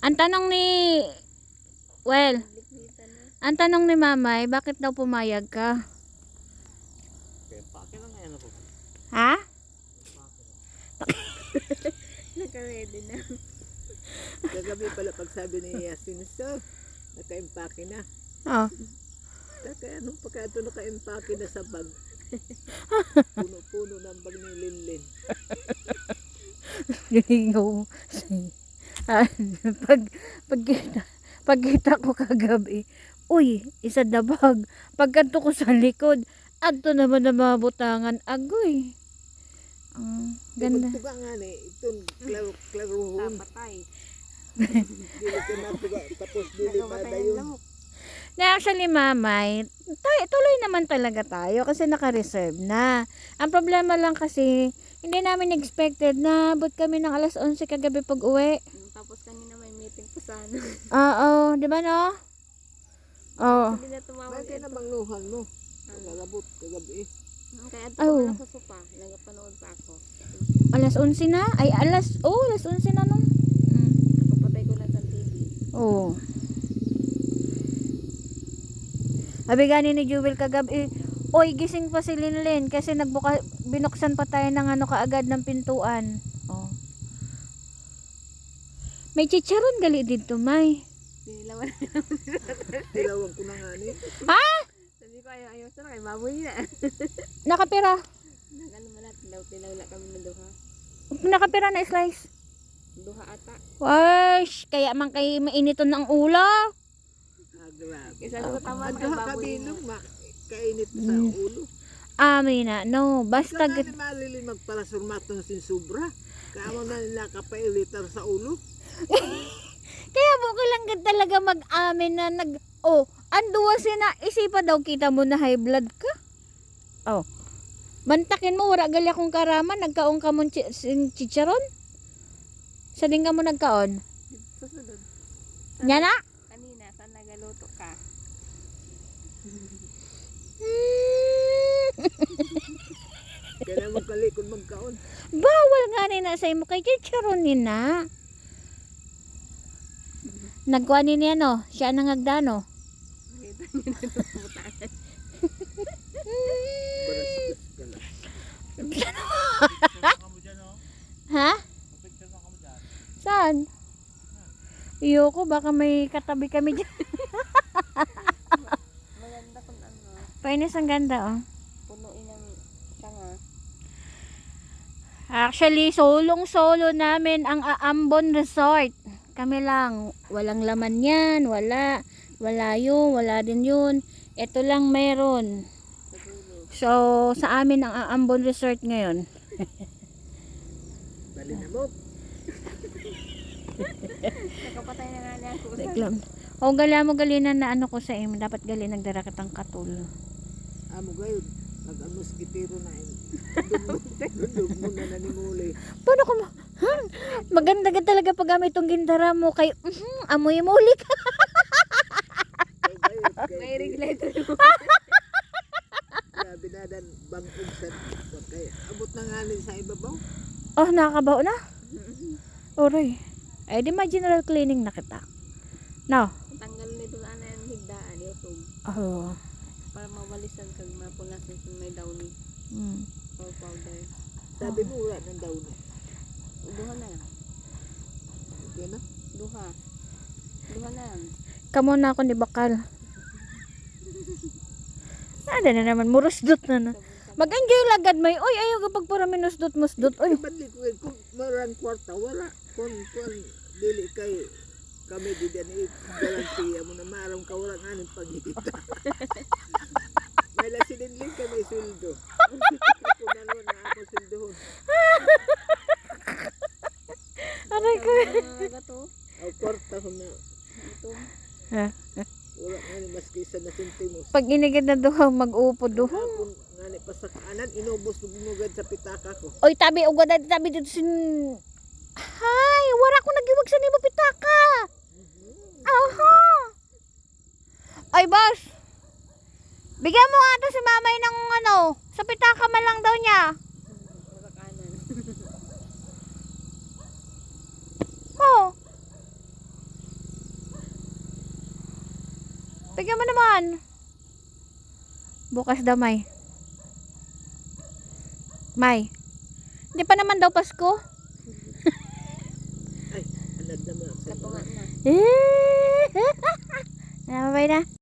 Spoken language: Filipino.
Ang tanong ni, well, ang tanong ni Mamay, bakit daw pumayag ka? Kaya pake lang ngayon ako. Ha? Naka-ready na. Kagabi pala pagsabi ni Yasin, so, naka-impake na. Oh. Kaya anong pagkato naka-impake na sa bag? Puno-puno ng bag ni Linlin. Gingaw. Pagkita ko kagabi, uy, isa na bag. Pagkanto ko sa likod, adto naman na mga butangan, agoy. Ang ganda. Magtuga nga ni, itong klaruhon. Patay. Dili ka natuga, tapos dili pa Nagamatay na ng yun. lamok. Na actually, Mamay, tuloy naman talaga tayo kasi naka-reserve na. Ang problema lang kasi, hindi namin expected na abot kami ng alas 11 kagabi pag uwi. Tapos kanina may meeting pa sana. Oo, di ba no? Oo. Hindi na tumawag Bakit na mangluhan mo? Nagalabot kagabi. Kaya ato Oh. ko na sa sopa. Nagapanood pa ako. Alas 11 na? Ay, alas 11 na no? Kapatay ko na sa TV. Oo. Sabi gani ni Jewel kagabi, oy, gising pa si Linlin kasi binuksan pa tayo ng kaagad ng pintuan. Oh. May chicharon gali dito, May. Dinilawan. Tilawang ko na nga ni. Ha? Sabi ko ayaw sana kay baboy na. Nakapira. Nagano man natin daw tinawala kami ng duha. Nakapira na slice. Duha ata. Wash, kaya man kay mainiton ng ulo. Grabe. Isa ko tama Ang kay duha baboy na. kabilog, kainit sa ulo. Amina, no, basta Ikaw na ni Malili magpalasurmaton sin sobra. Kaamo na nila kapailitar sa ulo. kaya mo lang talaga mag-amin na anduwa sina isipa daw kita mo na high blood ka. Oh. Bantakin mo wala gali akong karaman, nagkaon ka mo chicharon? Sa din ka mo nagkaon? Susunod. Nya na? Kanina saan nagaluto ka? Kaya mo kalikod magkaon. Bawal nga ni na sa imo kay chicharon ni na. Nagkuha ni niya no, siya nang agdano. Barastos ka lang. Ha? Saan? Iyoko, baka may katabi kami dyan. Maganda kung ano. Painis ang ganda, oh. Punuin ng tanga. Actually, solong-solo namin ang Aambon Resort. Kami lang. Walang laman yan. Wala. Wala yun. Wala din yun. Ito lang meron. So, sa amin ang Aambon Resort ngayon. Bali na mo. Nakapatay na nga niya ako. Reklam. O, gala mo galinan na ano ko sa imo. Dapat gali nagdara kitang katul. Amo gayon. Nag-amoskitero na yun. Dugmo mo na nanimuli. Paano ko maganda ka talaga pag gamit itong gindara mo kay amoy muli ka. May regulator mo. Grabe na dan bangog sa kaya abot na nga rin sa ibabaw. Oh, nakakabaw na. Oray. Ay, di ma general cleaning na kita. No. Tanggal nito na yung higdaan. YouTube. Oh. Para mawalisan kag mapunasan sa may downy. Or powder. Sabi mo wala ng daw na. Duha na lang. Yan na. Duha. Duha na lang. Kamo na ako ni bakal. Ada na naman murusdot na na. Mag-enjoy lagad may. Oy, ayaw kapag para minusdot-musdot. Oy. Balik ko kung marang kwarta wala. Kung dili kay kami di dan garantiya mo na marang ka wala nga ng pagkita. May lasinilin kami sweldo. Kung ano na ako sweldohon. Aray ko. Gato. Ang kwarta ko na Ito. wala nga ni maski isa na sentimos. Pag inigid na duhang mag-upo duhang. Kung nga ni pasakanan, inubos bumugad sa pitaka ko. Oy, tabi ugad tabi dito sin. Hay, wala ko nagiwag sa nimo pitaka. Aha. Ay, boss. Bigyan mo nga to si mamay ng sa pitaka man lang daw niya. Sa kanan. Oh. Bigyan mo naman. Bukas daw, May. May. Hindi pa naman daw Pasko. Ay, anad naman. Katunga na. Eh. Bye na.